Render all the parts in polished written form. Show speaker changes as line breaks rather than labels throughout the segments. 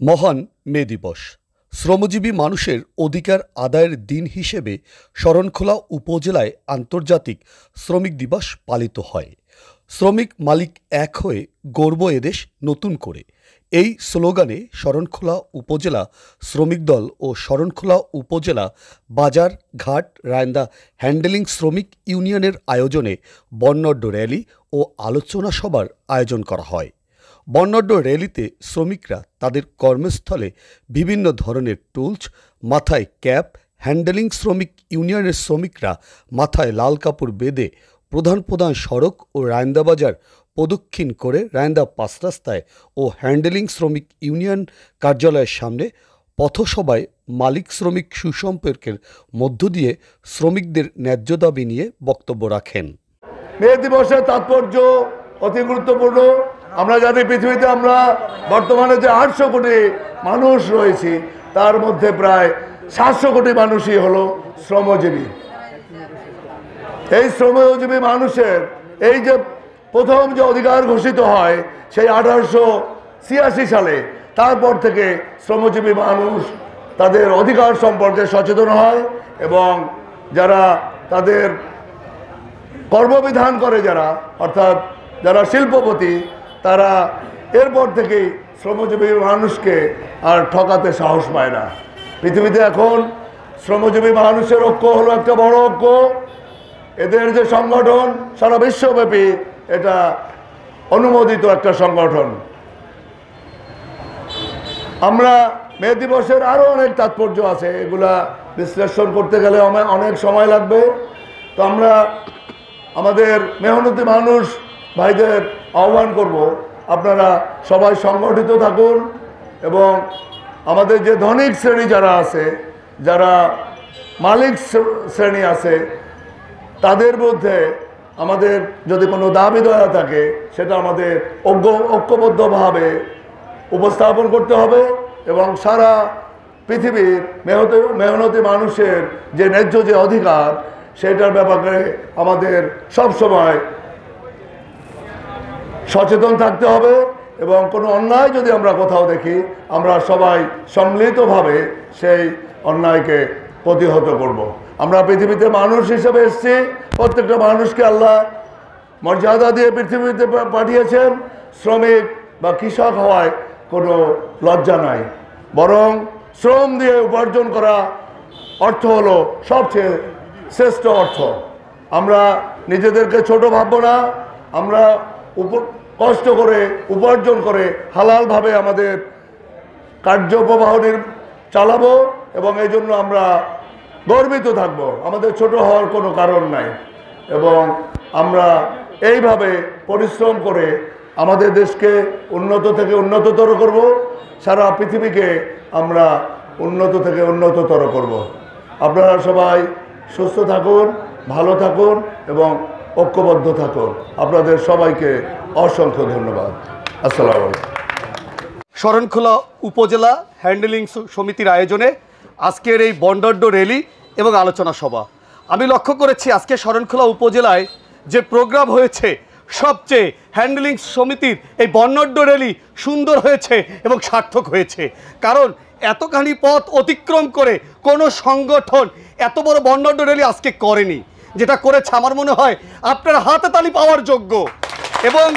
মহান মে দিবস শ্রমজীবী মানুষের অধিকার আদায়ের দিন হিসেবে শরণখোলা উপজেলায় আন্তর্জাতিক শ্রমিক দিবস পালিত হয়। শ্রমিক মালিক এক হয়ে গড়ব এদেশ নতুন করে, এই স্লোগানে শরণখোলা উপজেলা শ্রমিক দল ও শরণখোলা উপজেলা বাজার ঘাট রায়ন্দা হ্যান্ডেলিং শ্রমিক ইউনিয়নের আয়োজনে বর্ণাঢ্য র্যালি ও আলোচনা সভার আয়োজন করা হয়। বর্ণাঢ্য র্যালিতে শ্রমিকরা তাদের কর্মস্থলে বিভিন্ন ধরনের টুলস, মাথায় ক্যাপ, হ্যান্ডেলিং শ্রমিক ইউনিয়নের শ্রমিকরা মাথায় লাল কাপড় বেঁধে প্রধান প্রধান সড়ক ও রায়ন্দা বাজার প্রদক্ষিণ করে রায়ন্দা পাঁচ রাস্তায় ও হ্যান্ডেলিং শ্রমিক ইউনিয়ন কার্যালয়ের সামনে পথসভায় মালিক শ্রমিক সুসম্পর্কের মধ্য দিয়ে শ্রমিকদের ন্যায্য দাবি নিয়ে বক্তব্য রাখেন।
মে দিবসের তাৎপর্য অতি গুরুত্বপূর্ণ। আমরা জানি পৃথিবীতে আমরা বর্তমানে যে 800 কোটি মানুষ রয়েছি, তার মধ্যে প্রায় 700 কোটি মানুষই হলো শ্রমজীবী। এই শ্রমজীবী মানুষের এই যে প্রথম যে অধিকার ঘোষিত হয় সেই 1886 সালে, তারপর থেকে শ্রমজীবী মানুষ তাদের অধিকার সম্পর্কে সচেতন হয় এবং যারা তাদের কর্মবিধান করে অর্থাৎ যারা শিল্পপতি, তারা এরপর থেকেই শ্রমজীবী মানুষকে আর ঠকাতে সাহস পায় না। পৃথিবীতে এখন শ্রমজীবী মানুষের ঐক্য হলো একটা বড় ঐক্য। এদের যে সংগঠন সারা বিশ্বব্যাপী এটা অনুমোদিত একটা সংগঠন। আমরা মে দিবসের আরও অনেক তাৎপর্য আছে, এগুলা বিশ্লেষণ করতে গেলে অনেক সময় লাগবে। তো আমরা আমাদের মেহনতি মানুষ ভাইদের আহ্বান করব, আপনারা সবাই সংগঠিত থাকুন এবং আমাদের যে ধনিক শ্রেণী যারা আছে, যারা মালিক শ্রেণী আছে, তাদের মধ্যে আমাদের যদি কোনো দাবি দয়া থাকে সেটা আমাদের ঐক্যবদ্ধভাবে উপস্থাপন করতে হবে এবং সারা পৃথিবীর মেহনতি মানুষের যে ন্যায্য যে অধিকার, সেটার ব্যাপারে আমাদের সব সময় সচেতন থাকতে হবে এবং কোনো অন্যায় যদি আমরা কোথাও দেখি, আমরা সবাই সম্মিলিতভাবে সেই অন্যায়কে প্রতিহত করব। আমরা পৃথিবীতে মানুষ হিসেবে এসেছি, প্রত্যেকটা মানুষকে আল্লাহ মর্যাদা দিয়ে পৃথিবীতে পাঠিয়েছেন। শ্রমিক বা কৃষক হওয়ায় কোনো লজ্জা নাই, বরং শ্রম দিয়ে উপার্জন করা অর্থ হলো সবচেয়ে শ্রেষ্ঠ অর্থ। আমরা নিজেদেরকে ছোট ভাববো না, আমরা কষ্ট করে উপার্জন করে হালালভাবে আমাদের কার্যপ্রবাহ চালাবো এবং এই জন্য আমরা গর্বিত থাকব। আমাদের ছোট হওয়ার কোনো কারণ নাই এবং আমরা এইভাবে পরিশ্রম করে আমাদের দেশকে উন্নত থেকে উন্নততর করব, সারা পৃথিবীকে আমরা উন্নত থেকে উন্নততর করব। আপনারা সবাই সুস্থ থাকুন, ভালো থাকুন এবং ঐক্যবদ্ধ থাকুন। আপনাদের সবাইকে অসংখ্য ধন্যবাদ। আসসালামু আলাইকুম।
শরণখোলা উপজেলা হ্যান্ডেলিং সমিতির আয়োজনে আজকের এই বর্ণাঢ্য র্যালি এবং আলোচনা সভা, আমি লক্ষ্য করেছি আজকে শরণখোলা উপজেলায় যে প্রোগ্রাম হয়েছে, সবচেয়ে হ্যান্ডেলিং সমিতির এই বর্ণাঢ্য র্যালি সুন্দর হয়েছে এবং সার্থক হয়েছে। কারণ এতখানি পথ অতিক্রম করে কোনো সংগঠন এত বড় বর্ণাঢ্য র্যালি আজকে করেনি। যেটা করেছে আমার মনে হয় আপনার হাতে তালি পাওয়ার যোগ্য। এবং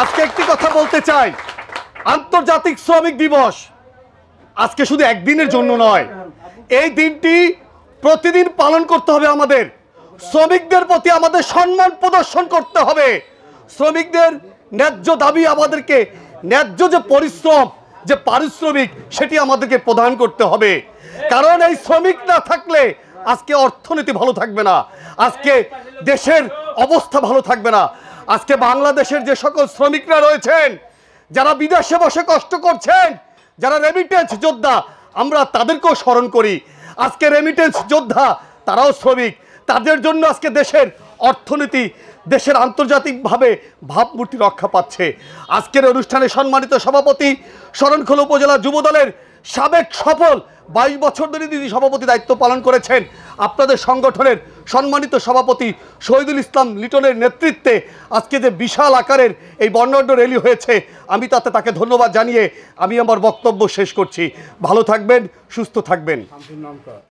আজকে একটি কথা বলতে চাই, আন্তর্জাতিক শ্রমিক দিবস আজকে শুধু একদিনের জন্য নয়, এই দিনটি প্রতিদিন পালন করতে হবে। আমাদের শ্রমিকদের প্রতি আমাদের সম্মান প্রদর্শন করতে হবে। শ্রমিকদের ন্যায্য দাবি, আমাদেরকে ন্যায্য যে পরিশ্রম, যে পারিশ্রমিক, সেটি আমাদেরকে প্রদান করতে হবে। কারণ এই শ্রমিক না থাকলে আজকে অর্থনীতি ভালো থাকবে না, আজকে দেশের অবস্থা ভালো থাকবে না। আজকে বাংলাদেশের যে সকল শ্রমিকরা রয়েছেন, যারা বিদেশে বসে কষ্ট করছেন, যারা রেমিটেন্স যোদ্ধা, আমরা তাদেরকেও স্মরণ করি। আজকে রেমিটেন্স যোদ্ধা তারাও শ্রমিক, তাদের জন্য আজকে দেশের অর্থনীতি, দেশের আন্তর্জাতিকভাবে ভাবমূর্তি রক্ষা পাচ্ছে। আজকের অনুষ্ঠানে সম্মানিত সভাপতি, শরণখোলা উপজেলা যুবদলের সাবেক সফল 22 বছর ধরে তিনি সভাপতি দায়িত্ব পালন করেছেন আপনাদের সংগঠনের সম্মানিত সভাপতি শহীদুল ইসলাম লিটনের নেতৃত্বে আজকে যে বিশাল আকারের এই বর্ণাঢ্য র্যালি হয়েছে, আমি তাকে ধন্যবাদ জানিয়ে আমি আমার বক্তব্য শেষ করছি। ভালো থাকবেন, সুস্থ থাকবেন।